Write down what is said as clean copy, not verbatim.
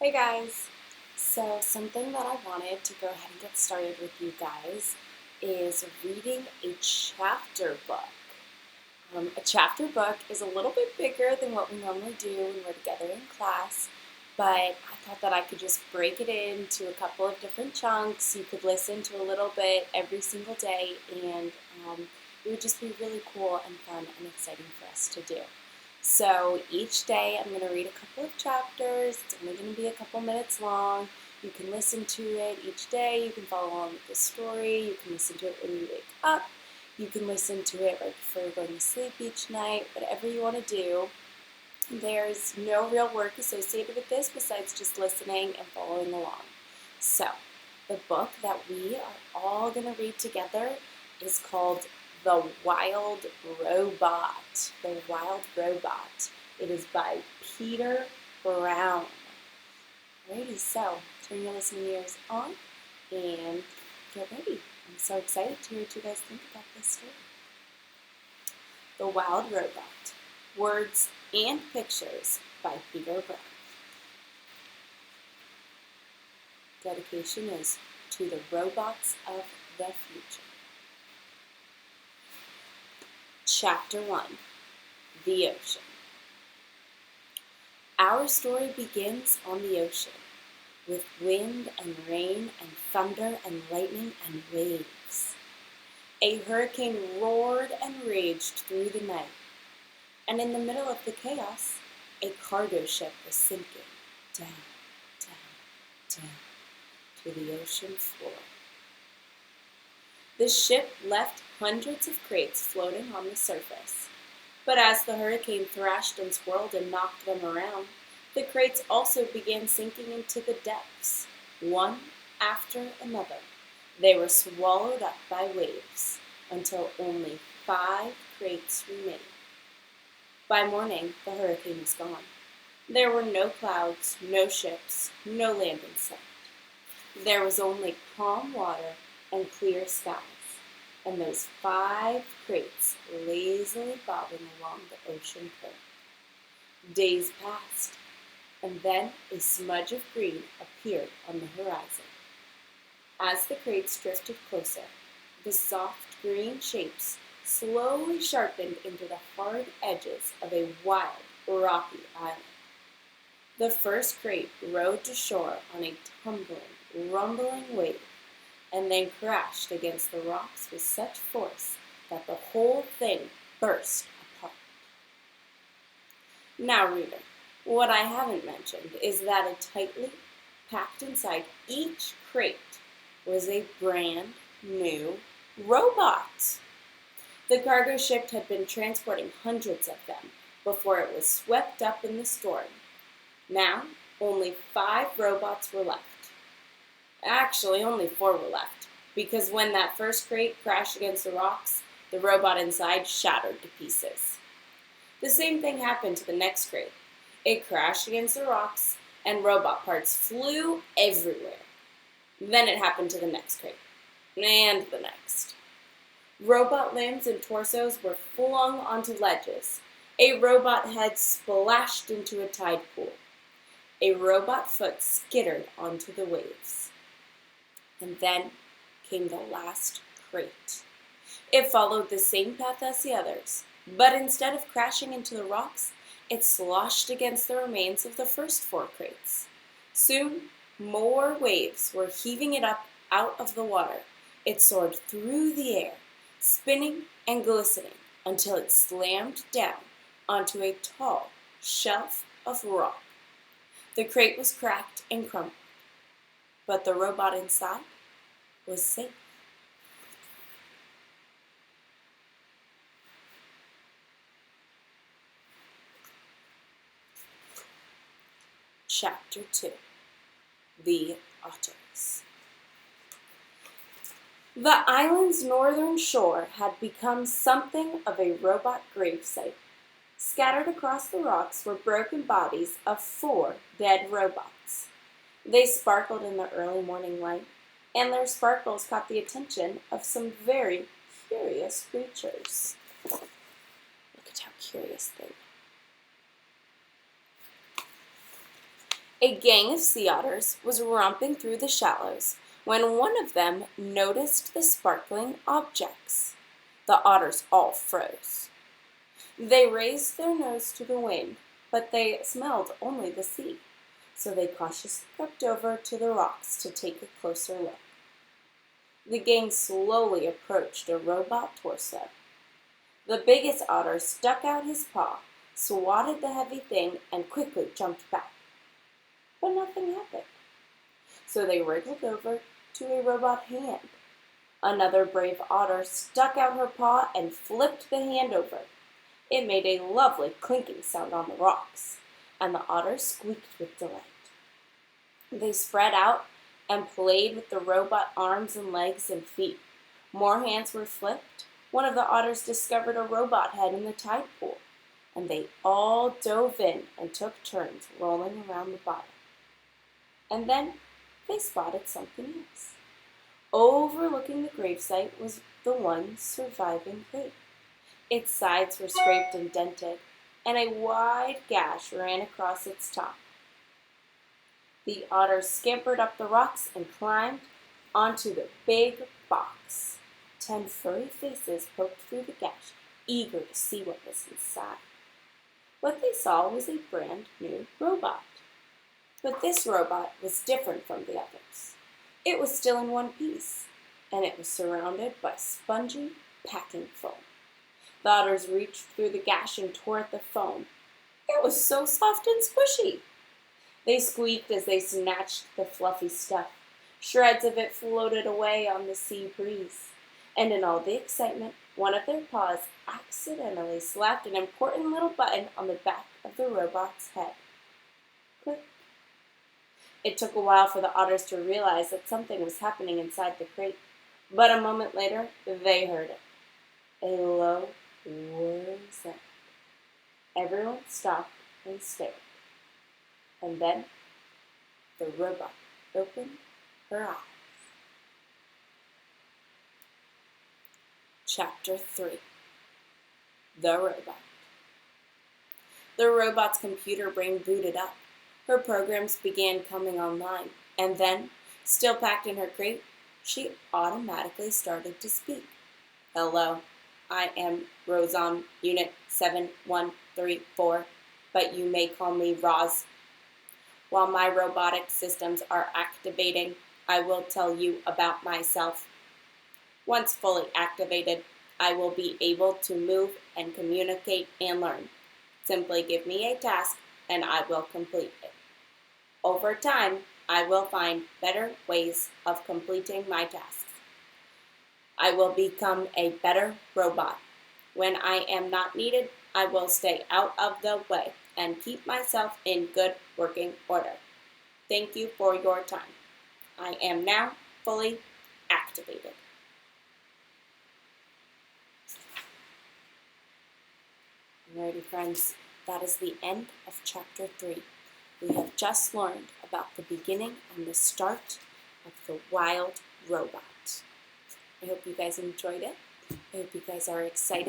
Hey guys! So, something that I wanted to go ahead and get started with you guys is reading a chapter book. A chapter book is a little bit bigger than what we normally do when we're together in class, but I thought that I could just break it into a couple of different chunks. You could listen to a little bit every single day, and it would just be really cool and fun and exciting for us to do. So each day I'm going to read a couple of chapters. It's only going to be a couple minutes long. You can listen to it each day. You can follow along with the story. You can listen to it when you wake up. You can listen to it right before you're going to sleep each night, whatever you want to do. There's no real work associated with this besides just listening and following along. So, the book that we are all going to read together is called The Wild Robot. The Wild Robot. It is by Peter Brown. Alrighty, so turn your listening ears on and get ready. I'm so excited to hear what you guys think about this story. The Wild Robot. Words and Pictures by Peter Brown. Dedication is to the robots of the future. Chapter 1. The Ocean. Our story begins on the ocean, with wind and rain and thunder and lightning and waves. A hurricane roared and raged through the night, and in the middle of the chaos, a cargo ship was sinking down, down, down to the ocean floor. The ship left hundreds of crates floating on the surface, but as the hurricane thrashed and swirled and knocked them around, the crates also began sinking into the depths, one after another. They were swallowed up by waves until only 5 crates remained. By morning, the hurricane was gone. There were no clouds, no ships, no land in sight. There was only calm water and clear skies, and those 5 crates lazily bobbing along the ocean current. Days passed, and then a smudge of green appeared on the horizon. As the crates drifted closer, the soft green shapes slowly sharpened into the hard edges of a wild, rocky island. The first crate rode to shore on a tumbling, rumbling wave, and then crashed against the rocks with such force that the whole thing burst apart. Now, reader, what I haven't mentioned is that a tightly packed inside each crate was a brand new robot. The cargo ship had been transporting hundreds of them before it was swept up in the storm. Now, only 5 robots were left. Actually, only 4 were left, because when that first crate crashed against the rocks, the robot inside shattered to pieces. The same thing happened to the next crate. It crashed against the rocks, and robot parts flew everywhere. Then it happened to the next crate, and the next. Robot limbs and torsos were flung onto ledges. A robot head splashed into a tide pool. A robot foot skittered onto the waves. And then came the last crate. It followed the same path as the others, but instead of crashing into the rocks, it sloshed against the remains of the first 4 crates. Soon, more waves were heaving it up out of the water. It soared through the air, spinning and glistening until it slammed down onto a tall shelf of rock. The crate was cracked and crumpled, but the robot inside was safe. Chapter 2. The Otters. The island's northern shore had become something of a robot gravesite. Scattered across the rocks were broken bodies of 4 dead robots. They sparkled in the early morning light, and their sparkles caught the attention of some very curious creatures. Look at how curious they were. A gang of sea otters was romping through the shallows when one of them noticed the sparkling objects. The otters all froze. They raised their nose to the wind, but they smelled only the sea, so they cautiously crept over to the rocks to take a closer look. The gang slowly approached a robot torso. The biggest otter stuck out his paw, swatted the heavy thing, and quickly jumped back. But nothing happened. So they wriggled over to a robot hand. Another brave otter stuck out her paw and flipped the hand over. It made a lovely clinking sound on the rocks, and the otters squeaked with delight. They spread out and played with the robot arms and legs and feet. More hands were flipped. One of the otters discovered a robot head in the tide pool, and they all dove in and took turns rolling around the bottom. And then they spotted something else. Overlooking the gravesite was the one surviving crate. Its sides were scraped and dented, and a wide gash ran across its top. The otter scampered up the rocks and climbed onto the big box. 10 furry faces poked through the gash, eager to see what was inside. What they saw was a brand new robot. But this robot was different from the others. It was still in one piece, and it was surrounded by spongy, packing foam. The otters reached through the gash and tore at the foam. It was so soft and squishy. They squeaked as they snatched the fluffy stuff. Shreds of it floated away on the sea breeze. And in all the excitement, one of their paws accidentally slapped an important little button on the back of the robot's head. Click. It took a while for the otters to realize that something was happening inside the crate, but a moment later, they heard it. A low whirring sound. Everyone stopped and stared. And then the robot opened her eyes. Chapter 3. The Robot. The robot's computer brain booted up. Her programs began coming online, and then, still packed in her crate, she automatically started to speak. Hello, I am Rosan, Unit 7134, but you may call me Roz. While my robotic systems are activating, I will tell you about myself. Once fully activated, I will be able to move and communicate and learn. Simply give me a task and I will complete it. Over time, I will find better ways of completing my tasks. I will become a better robot. When I am not needed, I will stay out of the way and keep myself in good working order. Thank you for your time. I am now fully activated. Alrighty, friends, that is the end of Chapter 3. We have just learned about the beginning and the start of the wild robot. I hope you guys enjoyed it. I hope you guys are excited